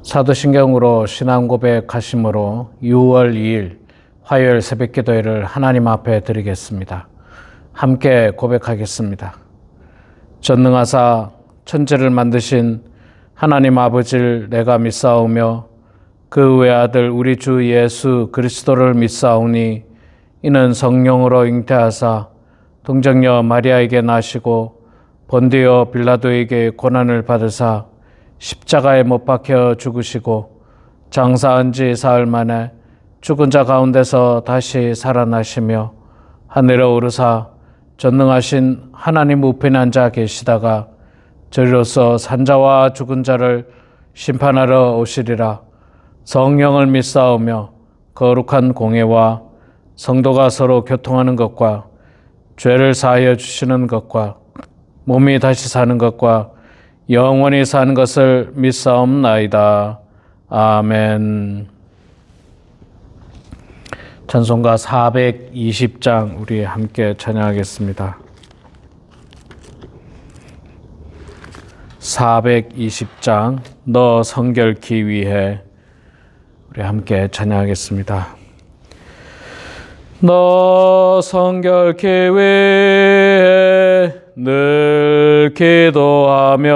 사도신경으로 신앙 고백하심으로 6월 2일 화요일 새벽 기도회를 하나님 앞에 드리겠습니다. 함께 고백하겠습니다. 전능하사 천지를 만드신 하나님 아버지를 내가 믿사오며 그 외아들 우리 주 예수 그리스도를 믿사오니 이는 성령으로 잉태하사 동정녀 마리아에게 나시고 본디오 빌라도에게 고난을 받으사 십자가에 못 박혀 죽으시고 장사한 지 사흘 만에 죽은 자 가운데서 다시 살아나시며 하늘에 오르사 전능하신 하나님 우편에 앉아 계시다가 저리로서 산자와 죽은 자를 심판하러 오시리라. 성령을 믿사오며 거룩한 공예와 성도가 서로 교통하는 것과 죄를 사하여 주시는 것과 몸이 다시 사는 것과 영원히 사는 것을 믿사옵나이다. 아멘. 찬송가 420장 우리 함께 찬양하겠습니다. 420장 너 성결케 위해 우리 함께 찬양하겠습니다. 너 성결케 위해 늘 기도하며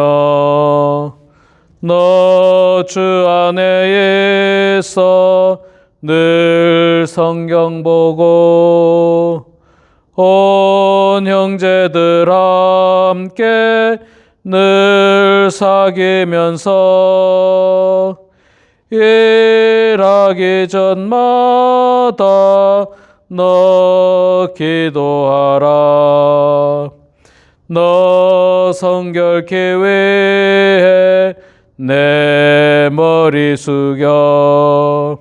너 주 안에 있어 늘 성경 보고 온 형제들 함께 늘 사귀면서 일하기 전마다 너 기도하라. 너 성결케 위해 내 머리 숙여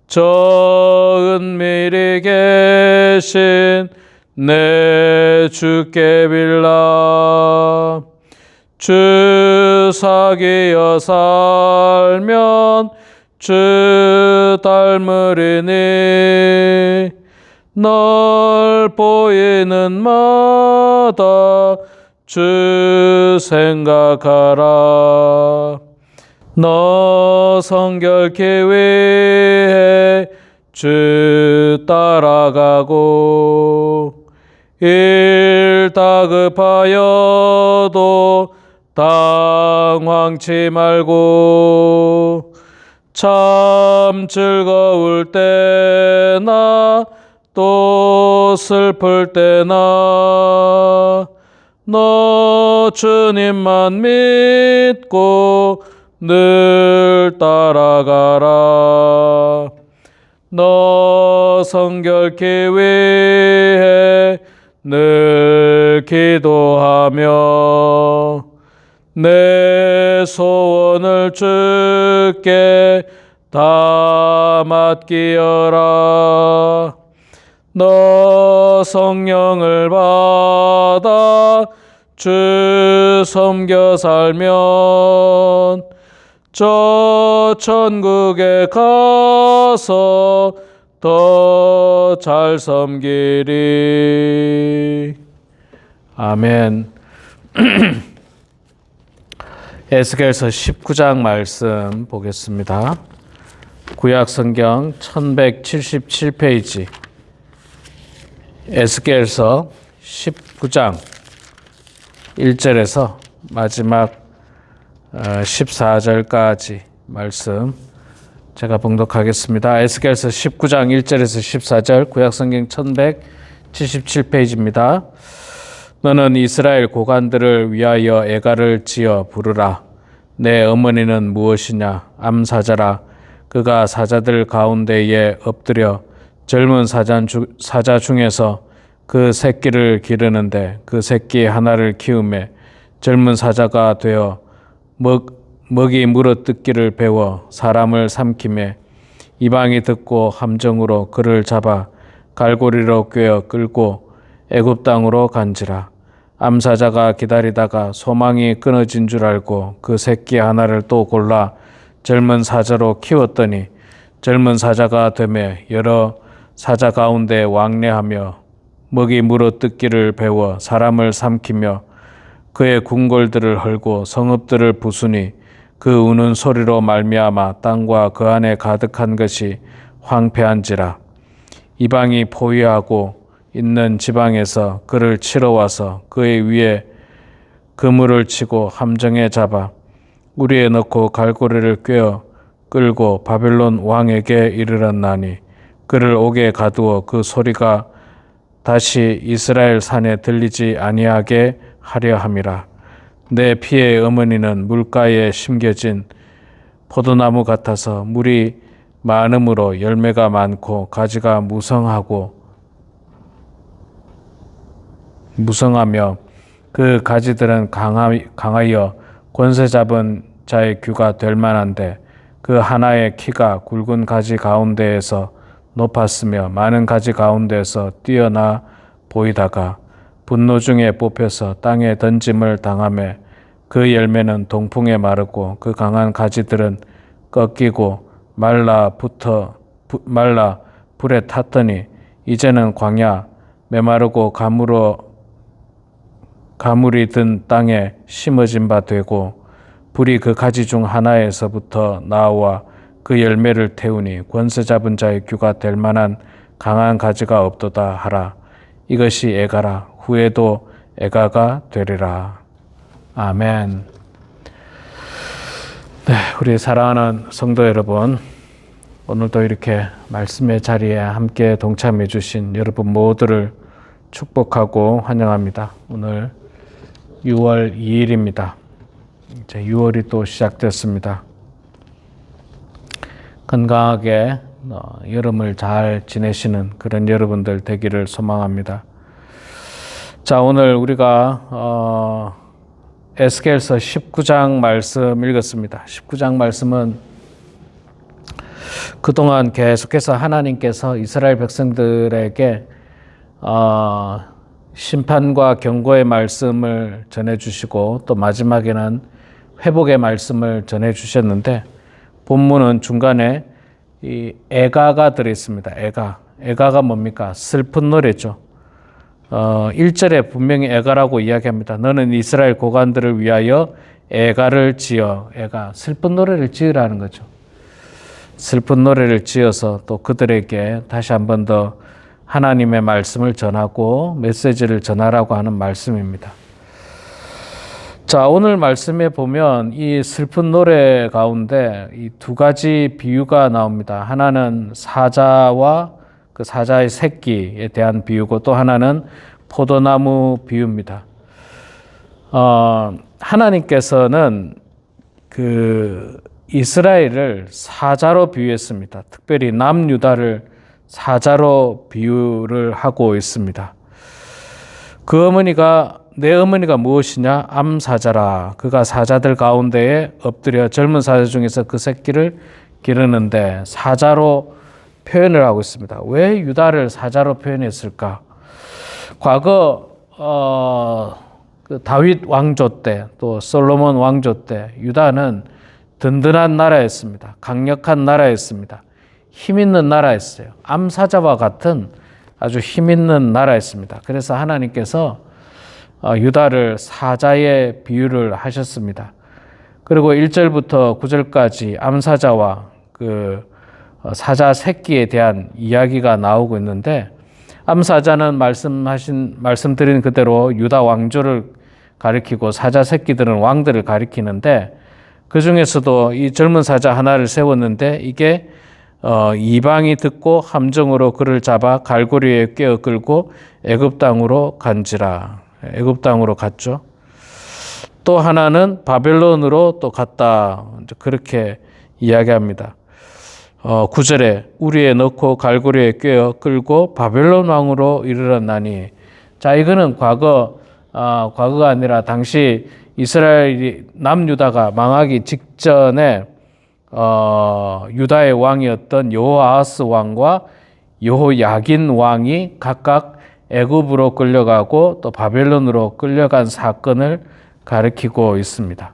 저 은밀히 계신 내 주께 빌라. 주 사귀어 살면 주 닮으리니 널 보이는 마다 주 생각하라. 너 성결케 위해 주 따라가고 일 다급하여도 당황치 말고 참 즐거울 때나 또 슬플 때나 너 주님만 믿고 늘 따라가라. 너 성결케 위해 늘 기도하며 내 소원을 주께 다 맡기어라. 너 성령을 받아 주 섬겨 살면 저 천국에 가서 더 잘 섬기리. 아멘. 에스겔서 19장 말씀 보겠습니다. 구약 성경 1177페이지 에스겔서 19장 1절에서 마지막 14절까지 말씀 제가 봉독하겠습니다. 에스겔서 19장 1절에서 14절 구약성경 1177페이지입니다. 너는 이스라엘 고관들을 위하여 애가를 지어 부르라. 내 어머니는 무엇이냐? 암사자라. 그가 사자들 가운데에 엎드려 젊은 사자 중에서 그 새끼를 기르는데 그 새끼 하나를 키우매 젊은 사자가 되어 먹이 물어뜯기를 배워 사람을 삼키매 이방이 듣고 함정으로 그를 잡아 갈고리로 꿰어 끌고 애굽 땅으로 간지라. 암사자가 기다리다가 소망이 끊어진 줄 알고 그 새끼 하나를 또 골라 젊은 사자로 키웠더니 젊은 사자가 되매 여러 사자 가운데 왕래하며 먹이 물어뜯기를 배워 사람을 삼키며 그의 궁궐들을 헐고 성읍들을 부수니 그 우는 소리로 말미암아 땅과 그 안에 가득한 것이 황폐한지라. 이방이 포위하고 있는 지방에서 그를 치러 와서 그의 위에 그물을 치고 함정에 잡아 우리에 넣고 갈고리를 꿰어 끌고 바벨론 왕에게 이르렀나니 그를 옥에 가두어 그 소리가 다시 이스라엘 산에 들리지 아니하게 하려 함이라. 내 피의 어머니는 물가에 심겨진 포도나무 같아서 물이 많음으로 열매가 많고 가지가 무성하며 그 가지들은 강하여 권세 잡은 자의 귀가 될 만한데 그 하나의 키가 굵은 가지 가운데에서 높았으며 많은 가지 가운데에서 뛰어나 보이다가 분노 중에 뽑혀서 땅에 던짐을 당하매 그 열매는 동풍에 마르고 그 강한 가지들은 꺾이고 말라 불에 탔더니 이제는 광야 메마르고 가물이 든 땅에 심어진 바 되고 불이 그 가지 중 하나에서부터 나와 그 열매를 태우니 권세 잡은 자의 귀가 될 만한 강한 가지가 없도다 하라. 이것이 애가라. 후에도 애가가 되리라. 아멘. 네, 우리 사랑하는 성도 여러분, 오늘도 이렇게 말씀의 자리에 함께 동참해 주신 여러분 모두를 축복하고 환영합니다. 오늘 6월 2일입니다. 이제 6월이 또 시작됐습니다. 건강하게 여름을 잘 지내시는 그런 여러분들 되기를 소망합니다. 자, 오늘 우리가 에스겔서 19장 말씀 읽었습니다. 19장 말씀은 그동안 계속해서 하나님께서 이스라엘 백성들에게 심판과 경고의 말씀을 전해주시고 또 마지막에는 회복의 말씀을 전해주셨는데 본문은 중간에 이 애가가 들어있습니다. 애가가 뭡니까? 슬픈 노래죠. 1절에 분명히 애가라고 이야기합니다. 너는 이스라엘 고관들을 위하여 애가를 지어. 애가 슬픈 노래를 지으라는 거죠. 슬픈 노래를 지어서 또 그들에게 다시 한 번 더 하나님의 말씀을 전하고 메시지를 전하라고 하는 말씀입니다. 자, 오늘 말씀에 보면 이 슬픈 노래 가운데 이 두 가지 비유가 나옵니다. 하나는 사자와 그 사자의 새끼에 대한 비유고 또 하나는 포도나무 비유입니다. 하나님께서는 그 이스라엘을 사자로 비유했습니다. 특별히 남유다를 사자로 비유를 하고 있습니다. 내 어머니가 무엇이냐? 암사자라. 그가 사자들 가운데에 엎드려 젊은 사자 중에서 그 새끼를 기르는데 사자로 표현을 하고 있습니다. 왜 유다를 사자로 표현했을까? 과거 그 다윗 왕조 때 또 솔로몬 왕조 때 유다는 든든한 나라였습니다. 강력한 나라였습니다. 힘 있는 나라였어요. 암사자와 같은 아주 힘 있는 나라였습니다. 그래서 하나님께서 유다를 사자의 비유를 하셨습니다. 그리고 1절부터 9절까지 암사자와 그 사자 새끼에 대한 이야기가 나오고 있는데 암사자는 말씀드린 그대로 유다 왕조를 가리키고 사자 새끼들은 왕들을 가리키는데 그 중에서도 이 젊은 사자 하나를 세웠는데 이게 이방이 듣고 함정으로 그를 잡아 갈고리에 꿰어 끌고 애굽 땅으로 간지라. 애굽 땅으로 갔죠. 또 하나는 바벨론으로 또 갔다. 그렇게 이야기합니다. 9절에 우리에 넣고 갈고리에 꿰어 끌고 바벨론 왕으로 이르렀나니. 자, 이거는 과거가 아니라 당시 이스라엘이 남유다가 망하기 직전에 유다의 왕이었던 여호아하스 왕과 여호야긴 왕이 각각 애굽으로 끌려가고 또 바벨론으로 끌려간 사건을 가리키고 있습니다.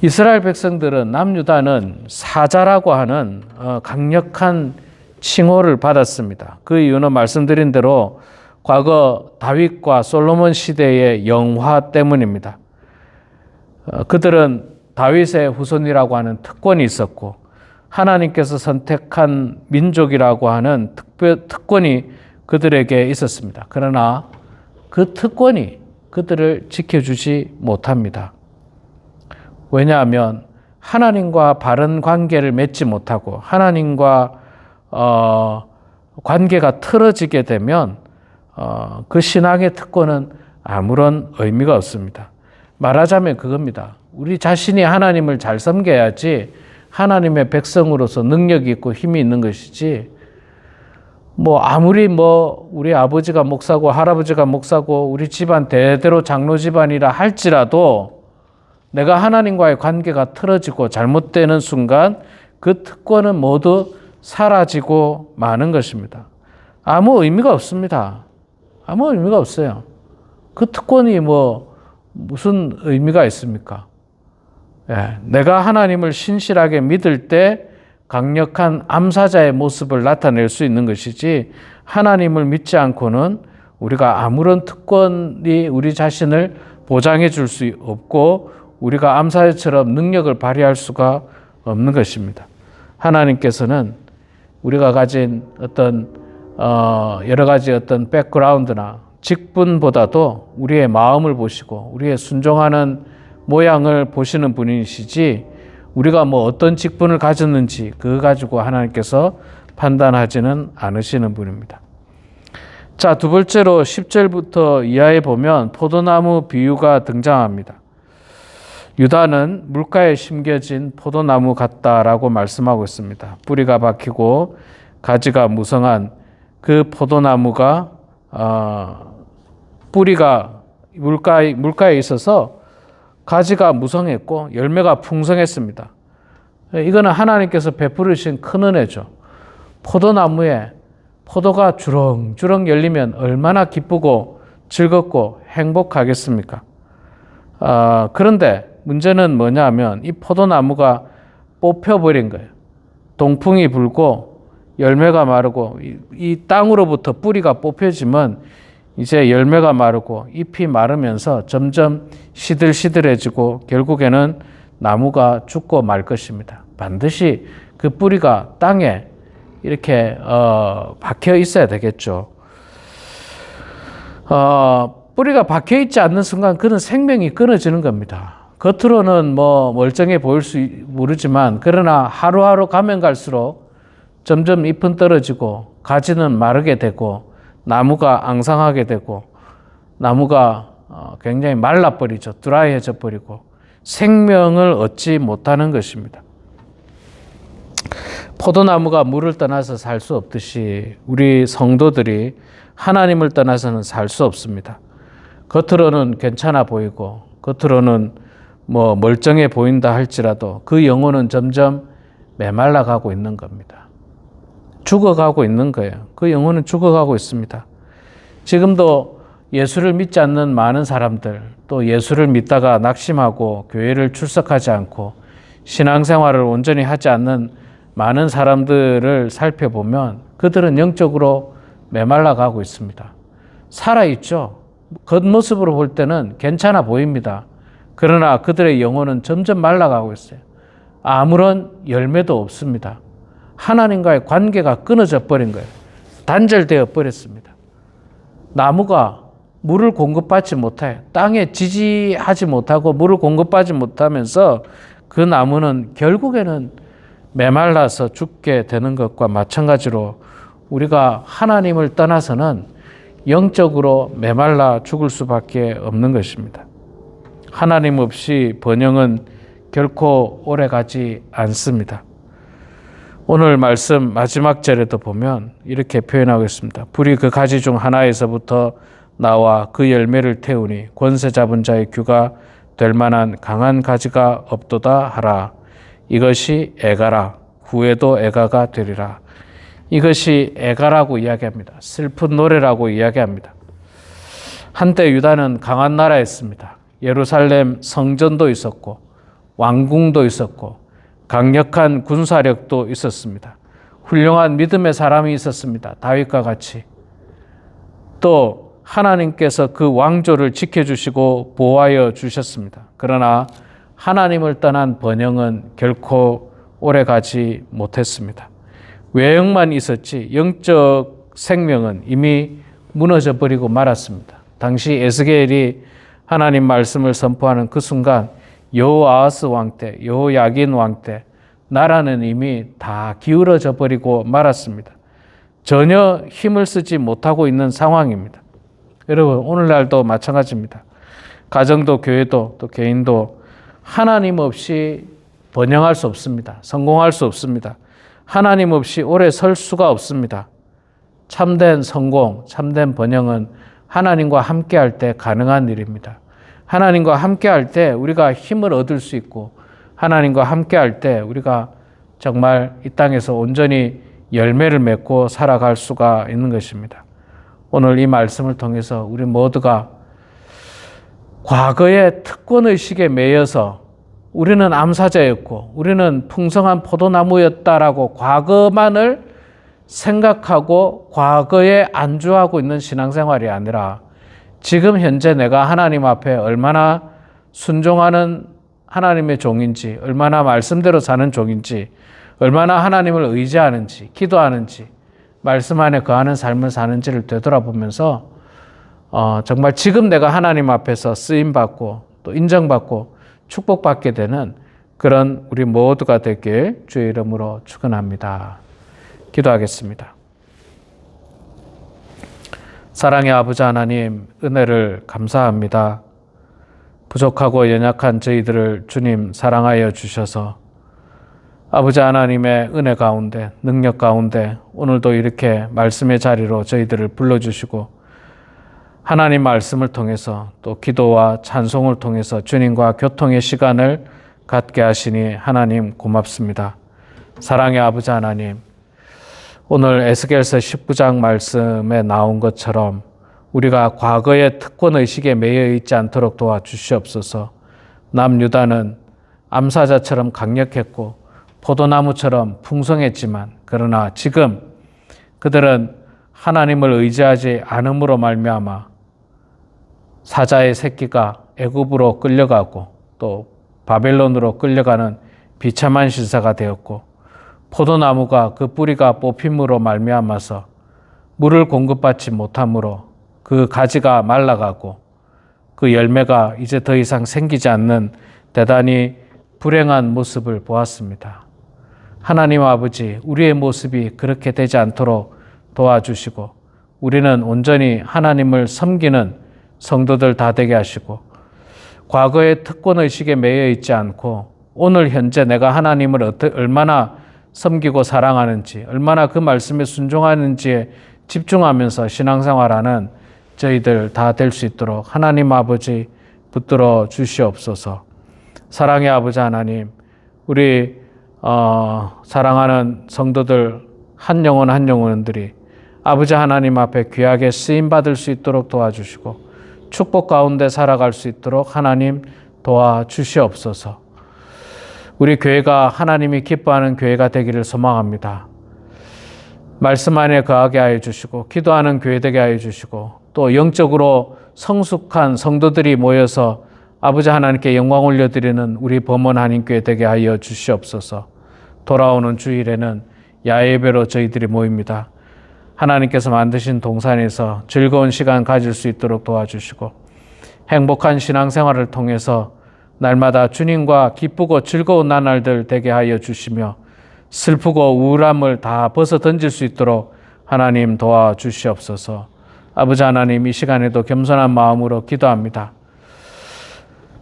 이스라엘 백성들은 남유다는 사자라고 하는 강력한 칭호를 받았습니다. 그 이유는 말씀드린 대로 과거 다윗과 솔로몬 시대의 영화 때문입니다. 그들은 다윗의 후손이라고 하는 특권이 있었고 하나님께서 선택한 민족이라고 하는 특권이 그들에게 있었습니다. 그러나 그 특권이 그들을 지켜주지 못합니다. 왜냐하면 하나님과 바른 관계를 맺지 못하고 하나님과 관계가 틀어지게 되면 그 신앙의 특권은 아무런 의미가 없습니다. 말하자면 그겁니다. 우리 자신이 하나님을 잘 섬겨야지 하나님의 백성으로서 능력이 있고 힘이 있는 것이지, 아무리 우리 아버지가 목사고 할아버지가 목사고 우리 집안 대대로 장로 집안이라 할지라도 내가 하나님과의 관계가 틀어지고 잘못되는 순간 그 특권은 모두 사라지고 마는 것입니다. 아무 의미가 없습니다. 아무 의미가 없어요. 그 특권이 무슨 의미가 있습니까? 내가 하나님을 신실하게 믿을 때 강력한 암사자의 모습을 나타낼 수 있는 것이지, 하나님을 믿지 않고는 우리가 아무런 특권이 우리 자신을 보장해 줄 수 없고 우리가 암사자처럼 능력을 발휘할 수가 없는 것입니다. 하나님께서는 우리가 가진 어떤 여러 가지 어떤 백그라운드나 직분보다도 우리의 마음을 보시고 우리의 순종하는 모양을 보시는 분이시지, 우리가 어떤 직분을 가졌는지 그거 가지고 하나님께서 판단하지는 않으시는 분입니다. 자, 두 번째로 10절부터 이하에 보면 포도나무 비유가 등장합니다. 유다는 물가에 심겨진 포도나무 같다라고 말씀하고 있습니다. 뿌리가 박히고 가지가 무성한 그 포도나무가 뿌리가 물가에 있어서 가지가 무성했고 열매가 풍성했습니다. 이거는 하나님께서 베푸르신 큰 은혜죠. 포도나무에 포도가 주렁주렁 열리면 얼마나 기쁘고 즐겁고 행복하겠습니까? 그런데 문제는 뭐냐 하면 이 포도나무가 뽑혀버린 거예요. 동풍이 불고 열매가 마르고 이 땅으로부터 뿌리가 뽑혀지면 이제 열매가 마르고 잎이 마르면서 점점 시들시들해지고 결국에는 나무가 죽고 말 것입니다. 반드시 그 뿌리가 땅에 이렇게 박혀 있어야 되겠죠. 뿌리가 박혀 있지 않는 순간 그는 생명이 끊어지는 겁니다. 겉으로는 멀쩡해 보일 수 모르지만 그러나 하루하루 가면 갈수록 점점 잎은 떨어지고 가지는 마르게 되고 나무가 앙상하게 되고 나무가 굉장히 말라버리죠. 드라이해져 버리고 생명을 얻지 못하는 것입니다. 포도나무가 물을 떠나서 살 수 없듯이 우리 성도들이 하나님을 떠나서는 살 수 없습니다. 겉으로는 괜찮아 보이고 겉으로는 멀쩡해 보인다 할지라도 그 영혼은 점점 메말라가고 있는 겁니다. 죽어가고 있는 거예요. 그 영혼은 죽어가고 있습니다. 지금도 예수를 믿지 않는 많은 사람들, 또 예수를 믿다가 낙심하고 교회를 출석하지 않고 신앙생활을 온전히 하지 않는 많은 사람들을 살펴보면 그들은 영적으로 메말라가고 있습니다. 살아있죠. 겉모습으로 볼 때는 괜찮아 보입니다. 그러나 그들의 영혼은 점점 말라가고 있어요. 아무런 열매도 없습니다. 하나님과의 관계가 끊어져 버린 거예요. 단절되어 버렸습니다. 나무가 물을 공급받지 못해 땅에 지지하지 못하고 물을 공급받지 못하면서 그 나무는 결국에는 메말라서 죽게 되는 것과 마찬가지로 우리가 하나님을 떠나서는 영적으로 메말라 죽을 수밖에 없는 것입니다. 하나님 없이 번영은 결코 오래가지 않습니다. 오늘 말씀 마지막 절에도 보면 이렇게 표현하고 있습니다. 불이 그 가지 중 하나에서부터 나와 그 열매를 태우니 권세 잡은 자의 규가 될 만한 강한 가지가 없도다 하라. 이것이 애가라. 후에도 애가가 되리라. 이것이 애가라고 이야기합니다. 슬픈 노래라고 이야기합니다. 한때 유다는 강한 나라였습니다. 예루살렘 성전도 있었고 왕궁도 있었고 강력한 군사력도 있었습니다. 훌륭한 믿음의 사람이 있었습니다. 다윗과 같이. 또 하나님께서 그 왕조를 지켜주시고 보호하여 주셨습니다. 그러나 하나님을 떠난 번영은 결코 오래가지 못했습니다. 외형만 있었지 영적 생명은 이미 무너져 버리고 말았습니다. 당시 에스겔이 하나님 말씀을 선포하는 그 순간 여호아하스 왕 때, 여호야긴 왕 때 나라는 이미 다 기울어져 버리고 말았습니다. 전혀 힘을 쓰지 못하고 있는 상황입니다. 여러분, 오늘날도 마찬가지입니다. 가정도 교회도 또 개인도 하나님 없이 번영할 수 없습니다. 성공할 수 없습니다. 하나님 없이 오래 설 수가 없습니다. 참된 성공, 참된 번영은 하나님과 함께할 때 가능한 일입니다. 하나님과 함께할 때 우리가 힘을 얻을 수 있고 하나님과 함께할 때 우리가 정말 이 땅에서 온전히 열매를 맺고 살아갈 수가 있는 것입니다. 오늘 이 말씀을 통해서 우리 모두가 과거의 특권의식에 매여서 우리는 암사자였고 우리는 풍성한 포도나무였다라고 과거만을 생각하고 과거에 안주하고 있는 신앙생활이 아니라 지금 현재 내가 하나님 앞에 얼마나 순종하는 하나님의 종인지, 얼마나 말씀대로 사는 종인지, 얼마나 하나님을 의지하는지, 기도하는지, 말씀 안에 거하는 삶을 사는지를 되돌아보면서 정말 지금 내가 하나님 앞에서 쓰임받고 또 인정받고 축복받게 되는 그런 우리 모두가 되길 주의 이름으로 축원합니다. 기도하겠습니다. 사랑의 아버지 하나님, 은혜를 감사합니다. 부족하고 연약한 저희들을 주님 사랑하여 주셔서 아버지 하나님의 은혜 가운데, 능력 가운데 오늘도 이렇게 말씀의 자리로 저희들을 불러주시고 하나님 말씀을 통해서 또 기도와 찬송을 통해서 주님과 교통의 시간을 갖게 하시니 하나님 고맙습니다. 사랑의 아버지 하나님, 오늘 에스겔서 19장 말씀에 나온 것처럼 우리가 과거의 특권의식에 매여 있지 않도록 도와주시옵소서. 남유다는 암사자처럼 강력했고 포도나무처럼 풍성했지만 그러나 지금 그들은 하나님을 의지하지 않음으로 말미암아 사자의 새끼가 애굽으로 끌려가고 또 바벨론으로 끌려가는 비참한 신사가 되었고 포도나무가 그 뿌리가 뽑힘으로 말미암아서 물을 공급받지 못함으로 그 가지가 말라가고 그 열매가 이제 더 이상 생기지 않는 대단히 불행한 모습을 보았습니다. 하나님 아버지, 우리의 모습이 그렇게 되지 않도록 도와주시고 우리는 온전히 하나님을 섬기는 성도들 다 되게 하시고 과거의 특권의식에 매여 있지 않고 오늘 현재 내가 하나님을 얼마나 섬기고 사랑하는지, 얼마나 그 말씀에 순종하는지에 집중하면서 신앙생활하는 저희들 다 될 수 있도록 하나님 아버지 붙들어 주시옵소서. 사랑의 아버지 하나님, 우리 사랑하는 성도들 한 영혼 한 영혼들이 아버지 하나님 앞에 귀하게 쓰임받을 수 있도록 도와주시고 축복 가운데 살아갈 수 있도록 하나님 도와주시옵소서. 우리 교회가 하나님이 기뻐하는 교회가 되기를 소망합니다. 말씀 안에 거하게 하여 주시고 기도하는 교회 되게 하여 주시고 또 영적으로 성숙한 성도들이 모여서 아버지 하나님께 영광 올려드리는 우리 범원 한인교회 되게 하여 주시옵소서. 돌아오는 주일에는 야외예배로 저희들이 모입니다. 하나님께서 만드신 동산에서 즐거운 시간 가질 수 있도록 도와주시고 행복한 신앙생활을 통해서 날마다 주님과 기쁘고 즐거운 나날들 되게 하여 주시며 슬프고 우울함을 다 벗어 던질 수 있도록 하나님 도와주시옵소서. 아버지 하나님, 이 시간에도 겸손한 마음으로 기도합니다.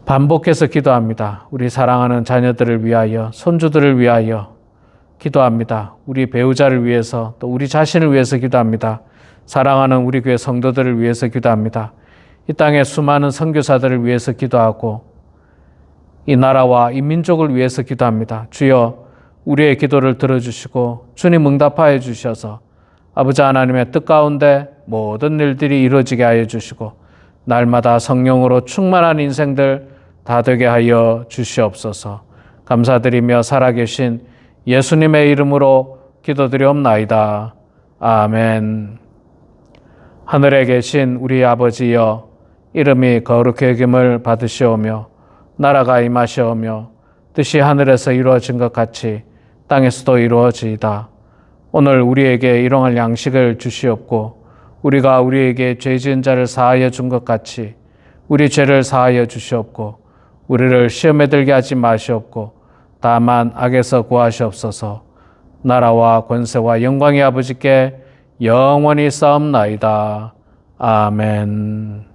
반복해서 기도합니다. 우리 사랑하는 자녀들을 위하여, 손주들을 위하여 기도합니다. 우리 배우자를 위해서, 또 우리 자신을 위해서 기도합니다. 사랑하는 우리 교회 성도들을 위해서 기도합니다. 이 땅의 수많은 선교사들을 위해서 기도하고 이 나라와 이 민족을 위해서 기도합니다. 주여, 우리의 기도를 들어주시고 주님 응답하여 주셔서 아버지 하나님의 뜻 가운데 모든 일들이 이루어지게 하여 주시고 날마다 성령으로 충만한 인생들 다 되게 하여 주시옵소서. 감사드리며 살아계신 예수님의 이름으로 기도드리옵나이다. 아멘. 하늘에 계신 우리 아버지여, 이름이 거룩히 여김을 받으시오며 나라가 임하시오며 뜻이 하늘에서 이루어진 것 같이 땅에서도 이루어지이다. 오늘 우리에게 일용할 양식을 주시옵고 우리가 우리에게 죄 지은 자를 사하여 준 것 같이 우리 죄를 사하여 주시옵고 우리를 시험에 들게 하지 마시옵고 다만 악에서 구하시옵소서. 나라와 권세와 영광의 아버지께 영원히 싸움나이다. 아멘.